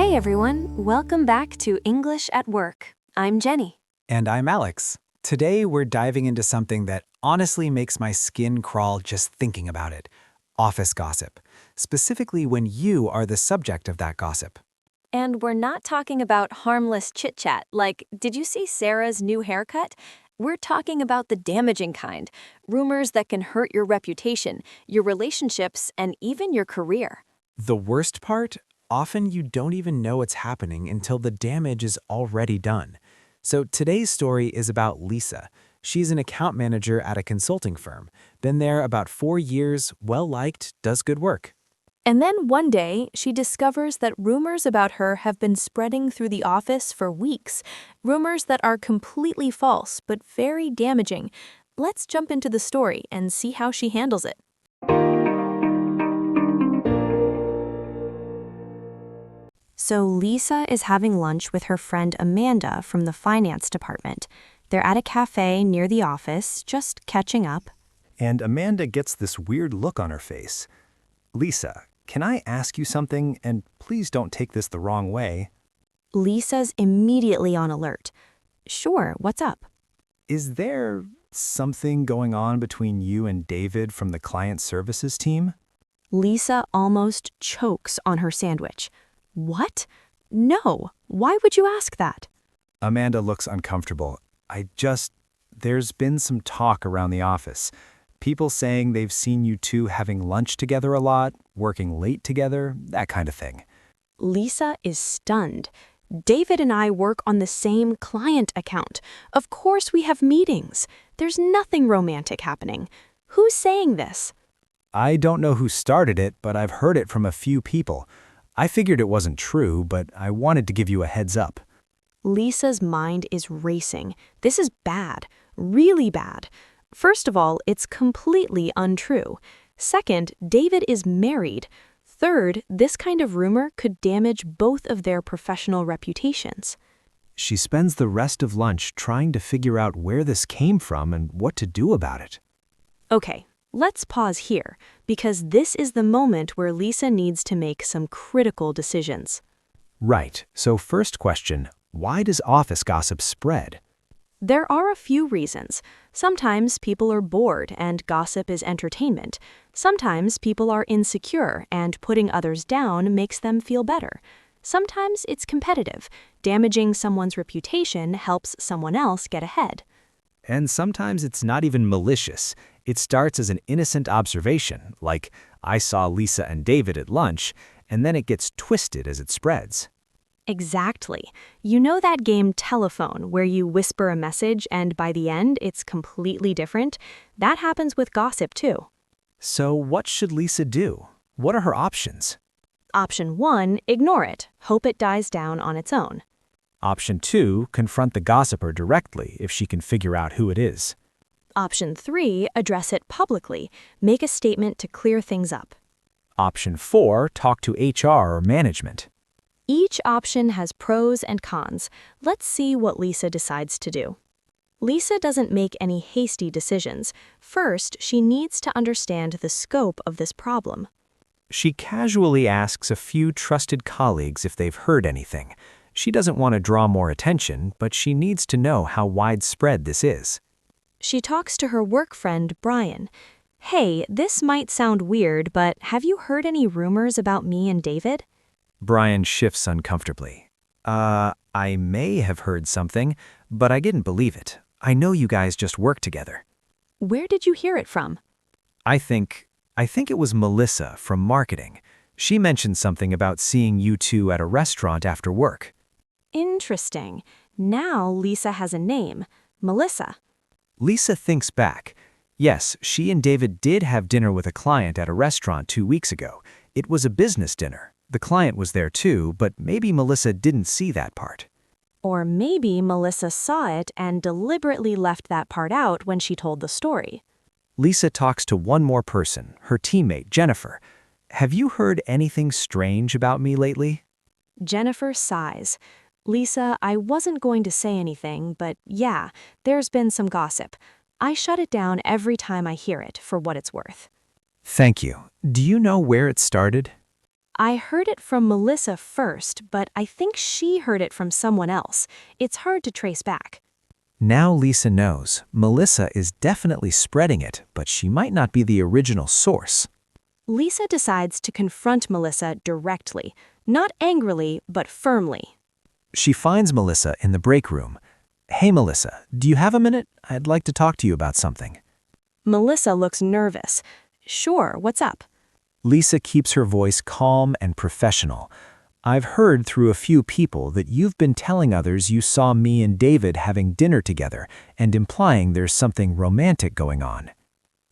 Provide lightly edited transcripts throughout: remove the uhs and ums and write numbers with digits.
Hey everyone, welcome back to English at Work. I'm Jenny. And I'm Alex. Today we're diving into something that honestly makes my skin crawl just thinking about it. Office gossip. Specifically when you are the subject of that gossip. And we're not talking about harmless chit-chat like, did you see Sarah's new haircut? We're talking about the damaging kind, rumors that can hurt your reputation, your relationships, and even your career. The worst part? Often you don't even know it's happening until the damage is already done. So today's story is about Lisa. She's an account manager at a consulting firm. Been there about 4 years, well-liked, does good work. And then one day, she discovers that rumors about her have been spreading through the office for weeks. Rumors that are completely false, but very damaging. Let's jump into the story and see how she handles it. So Lisa is having lunch with her friend Amanda from the finance department. They're at a cafe near the office, just catching up. And Amanda gets this weird look on her face. Lisa, can I ask you something? And please don't take this the wrong way. Lisa's immediately on alert. Sure, what's up? Is there something going on between you and David from the client services team? Lisa almost chokes on her sandwich. What? No. Why would you ask that? Amanda looks uncomfortable. There's been some talk around the office. People saying they've seen you two having lunch together a lot, working late together, that kind of thing. Lisa is stunned. David and I work on the same client account. Of course we have meetings. There's nothing romantic happening. Who's saying this? I don't know who started it, but I've heard it from a few people. I figured it wasn't true, but I wanted to give you a heads up. Lisa's mind is racing. This is bad. Really bad. First of all, it's completely untrue. Second, David is married. Third, this kind of rumor could damage both of their professional reputations. She spends the rest of lunch trying to figure out where this came from and what to do about it. Okay, let's pause here, because this is the moment where Lisa needs to make some critical decisions. Right. So first question, why does office gossip spread? There are a few reasons. Sometimes people are bored and gossip is entertainment. Sometimes people are insecure and putting others down makes them feel better. Sometimes it's competitive. Damaging someone's reputation helps someone else get ahead. And sometimes it's not even malicious. It starts as an innocent observation, like, I saw Lisa and David at lunch, and then it gets twisted as it spreads. Exactly. You know that game Telephone where you whisper a message and by the end it's completely different? That happens with gossip too. So what should Lisa do? What are her options? Option 1, ignore it. Hope it dies down on its own. Option 2, confront the gossiper directly if she can figure out who it is. Option 3, address it publicly. Make a statement to clear things up. Option 4, talk to HR or management. Each option has pros and cons. Let's see what Lisa decides to do. Lisa doesn't make any hasty decisions. First, she needs to understand the scope of this problem. She casually asks a few trusted colleagues if they've heard anything. She doesn't want to draw more attention, but she needs to know how widespread this is. She talks to her work friend, Brian. Hey, this might sound weird, but have you heard any rumors about me and David? Brian shifts uncomfortably. I may have heard something, but I didn't believe it. I know you guys just work together. Where did you hear it from? I think it was Melissa from marketing. She mentioned something about seeing you two at a restaurant after work. Interesting. Now Lisa has a name, Melissa. Lisa thinks back. Yes, she and David did have dinner with a client at a restaurant 2 weeks ago. It was a business dinner. The client was there too, but maybe Melissa didn't see that part. Or maybe Melissa saw it and deliberately left that part out when she told the story. Lisa talks to one more person, her teammate, Jennifer. Have you heard anything strange about me lately? Jennifer sighs. Lisa, I wasn't going to say anything, but yeah, there's been some gossip. I shut it down every time I hear it, for what it's worth. Thank you. Do you know where it started? I heard it from Melissa first, but I think she heard it from someone else. It's hard to trace back. Now Lisa knows Melissa is definitely spreading it, but she might not be the original source. Lisa decides to confront Melissa directly, not angrily, but firmly. She finds Melissa in the break room. "Hey Melissa, do you have a minute? I'd like to talk to you about something." Melissa looks nervous. Sure, what's up? Lisa keeps her voice calm and professional. "I've heard through a few people that you've been telling others you saw me and David having dinner together and implying there's something romantic going on."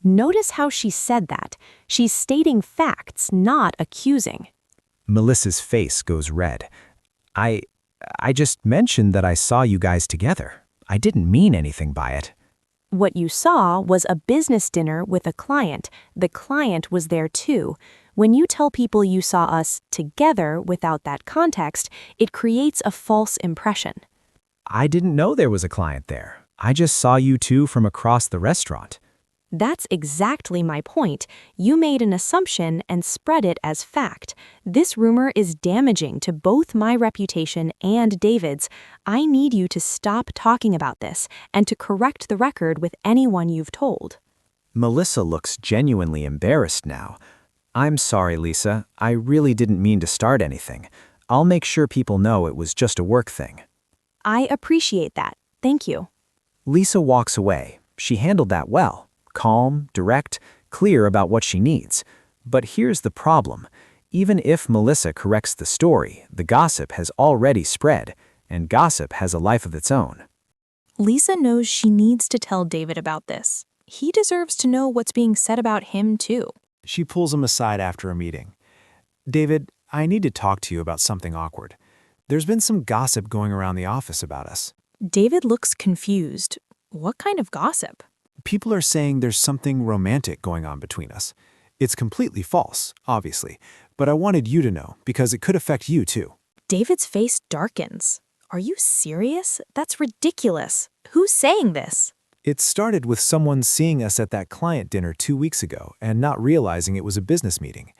Notice how she said that. She's stating facts, not accusing. Melissa's face goes red. I just mentioned that I saw you guys together. I didn't mean anything by it." What you saw was a business dinner with a client. The client was there too. When you tell people you saw us together without that context, it creates a false impression. "I didn't know there was a client there. I just saw you two from across the restaurant." That's exactly my point. You made an assumption and spread it as fact. This rumor is damaging to both my reputation and David's. I need you to stop talking about this and to correct the record with anyone you've told. Melissa looks genuinely embarrassed now. "I'm sorry, Lisa. I really didn't mean to start anything. I'll make sure people know it was just a work thing." I appreciate that. Thank you. Lisa walks away. She handled that well. Calm, direct, clear about what she needs. But here's the problem. Even if Melissa corrects the story, the gossip has already spread, and gossip has a life of its own. Lisa knows she needs to tell David about this. He deserves to know what's being said about him, too. She pulls him aside after a meeting. "David, I need to talk to you about something awkward. There's been some gossip going around the office about us. David looks confused. What kind of gossip? People are saying there's something romantic going on between us. It's completely false, obviously, but I wanted you to know because it could affect you too." David's face darkens. Are you serious? That's ridiculous. Who's saying this? It started with someone seeing us at that client dinner 2 weeks ago and not realizing it was a business meeting.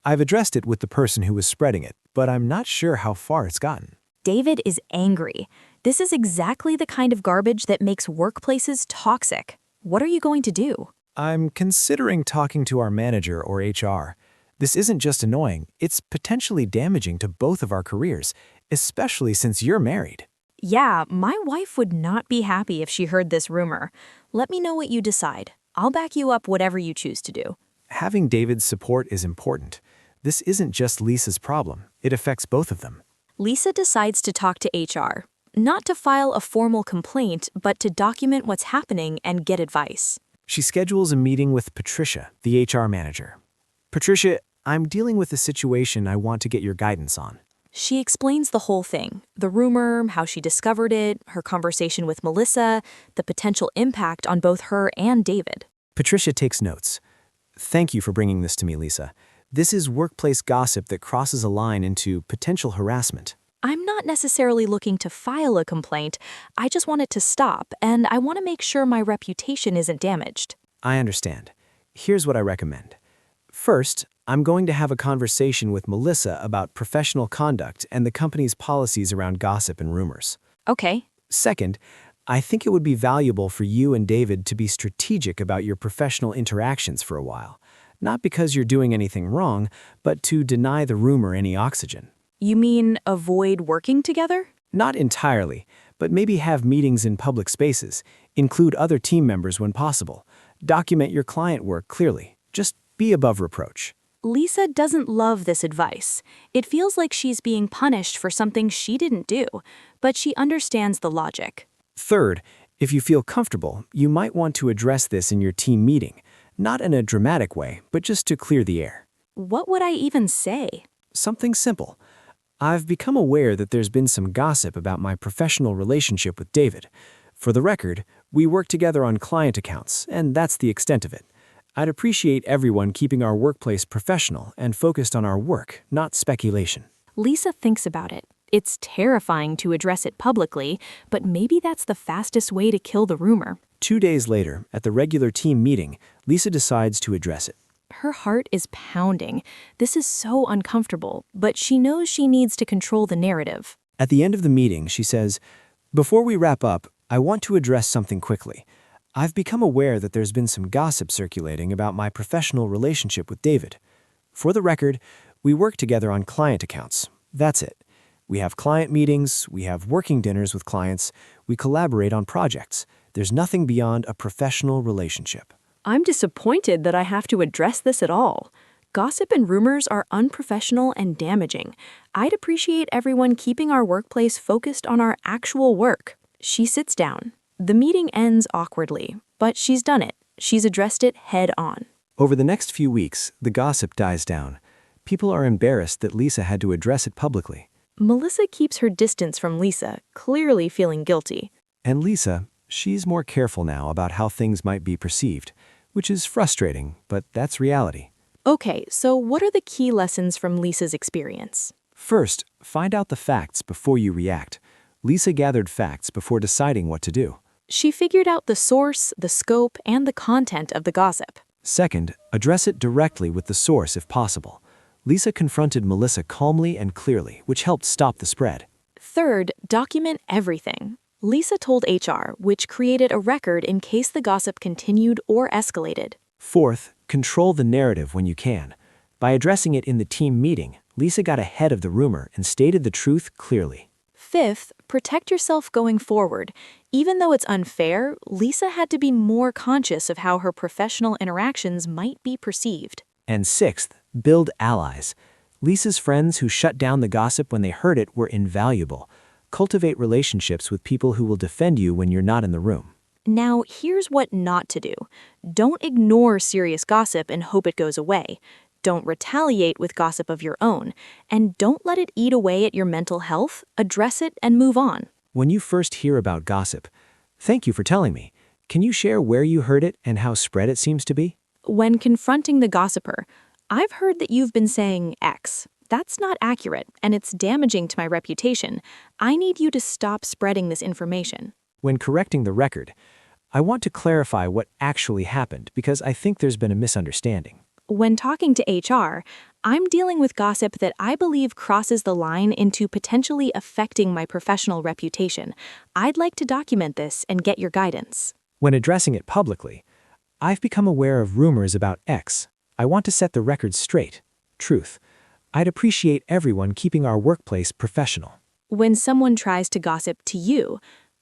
I've addressed it with the person who was spreading it, but I'm not sure how far it's gotten. David is angry. This is exactly the kind of garbage that makes workplaces toxic. What are you going to do? I'm considering talking to our manager or HR. This isn't just annoying, it's potentially damaging to both of our careers, especially since you're married. Yeah, my wife would not be happy if she heard this rumor. Let me know what you decide. I'll back you up whatever you choose to do. Having David's support is important. This isn't just Lisa's problem, it affects both of them. Lisa decides to talk to HR. Not to file a formal complaint, but to document what's happening and get advice. She schedules a meeting with Patricia, the HR manager. "Patricia, I'm dealing with a situation I want to get your guidance on." She explains the whole thing, the rumor, how she discovered it, her conversation with Melissa, the potential impact on both her and David. Patricia takes notes. "Thank you for bringing this to me, Lisa. This is workplace gossip that crosses a line into potential harassment." I'm not necessarily looking to file a complaint. I just want it to stop, and I want to make sure my reputation isn't damaged. I understand. Here's what I recommend. First, I'm going to have a conversation with Melissa about professional conduct and the company's policies around gossip and rumors. Okay. Second, I think it would be valuable for you and David to be strategic about your professional interactions for a while. Not because you're doing anything wrong, but to deny the rumor any oxygen. You mean avoid working together? Not entirely, but maybe have meetings in public spaces, include other team members when possible, document your client work clearly, just be above reproach. Lisa doesn't love this advice. It feels like she's being punished for something she didn't do, but she understands the logic. Third, if you feel comfortable, you might want to address this in your team meeting, not in a dramatic way, but just to clear the air. What would I even say? Something simple. "I've become aware that there's been some gossip about my professional relationship with David. For the record, we work together on client accounts, and that's the extent of it. I'd appreciate everyone keeping our workplace professional and focused on our work, not speculation." Lisa thinks about it. It's terrifying to address it publicly, but maybe that's the fastest way to kill the rumor. 2 days later, at the regular team meeting, Lisa decides to address it. Her heart is pounding. This is so uncomfortable, but she knows she needs to control the narrative. At the end of the meeting, she says, "Before we wrap up, I want to address something quickly. I've become aware that there's been some gossip circulating about my professional relationship with David. For the record, we work together on client accounts. That's it. We have client meetings, we have working dinners with clients, we collaborate on projects. There's nothing beyond a professional relationship." I'm disappointed that I have to address this at all. Gossip and rumors are unprofessional and damaging. I'd appreciate everyone keeping our workplace focused on our actual work. She sits down. The meeting ends awkwardly, but she's done it. She's addressed it head on. Over the next few weeks, the gossip dies down. People are embarrassed that Lisa had to address it publicly. Melissa keeps her distance from Lisa, clearly feeling guilty. And Lisa, she's more careful now about how things might be perceived, which is frustrating, but that's reality. Okay, so what are the key lessons from Lisa's experience? First, find out the facts before you react. Lisa gathered facts before deciding what to do. She figured out the source, the scope, and the content of the gossip. Second, address it directly with the source if possible. Lisa confronted Melissa calmly and clearly, which helped stop the spread. Third, document everything. Lisa told HR, which created a record in case the gossip continued or escalated. Fourth, control the narrative when you can. By addressing it in the team meeting, Lisa got ahead of the rumor and stated the truth clearly. Fifth, protect yourself going forward. Even though it's unfair, Lisa had to be more conscious of how her professional interactions might be perceived. And sixth, build allies. Lisa's friends who shut down the gossip when they heard it were invaluable. Cultivate relationships with people who will defend you when you're not in the room. Now, here's what not to do. Don't ignore serious gossip and hope it goes away. Don't retaliate with gossip of your own. And don't let it eat away at your mental health. Address it and move on. When you first hear about gossip, thank you for telling me. Can you share where you heard it and how spread it seems to be? When confronting the gossiper, I've heard that you've been saying X. That's not accurate, and it's damaging to my reputation. I need you to stop spreading this information. When correcting the record, I want to clarify what actually happened because I think there's been a misunderstanding. When talking to HR, I'm dealing with gossip that I believe crosses the line into potentially affecting my professional reputation. I'd like to document this and get your guidance. When addressing it publicly, I've become aware of rumors about X. I want to set the record straight. Truth. I'd appreciate everyone keeping our workplace professional. When someone tries to gossip to you,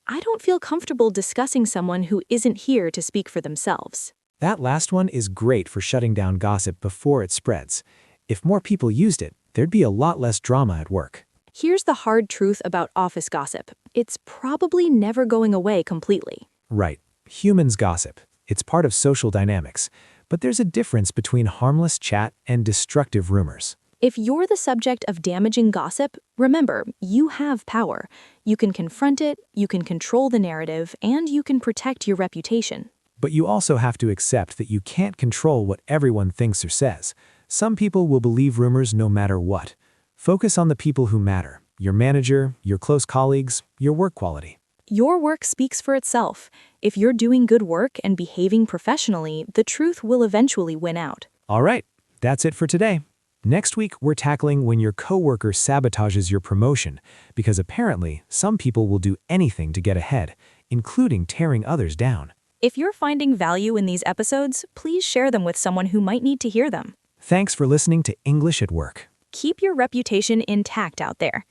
I don't feel comfortable discussing someone who isn't here to speak for themselves. That last one is great for shutting down gossip before it spreads. If more people used it, there'd be a lot less drama at work. Here's the hard truth about office gossip. It's probably never going away completely. Right. Humans gossip. It's part of social dynamics. But there's a difference between harmless chat and destructive rumors. If you're the subject of damaging gossip, remember, you have power. You can confront it, you can control the narrative, and you can protect your reputation. But you also have to accept that you can't control what everyone thinks or says. Some people will believe rumors no matter what. Focus on the people who matter: your manager, your close colleagues, your work quality. Your work speaks for itself. If you're doing good work and behaving professionally, the truth will eventually win out. All right, that's it for today. Next week, we're tackling when your coworker sabotages your promotion, because apparently some people will do anything to get ahead, including tearing others down. If you're finding value in these episodes, please share them with someone who might need to hear them. Thanks for listening to English at Work. Keep your reputation intact out there.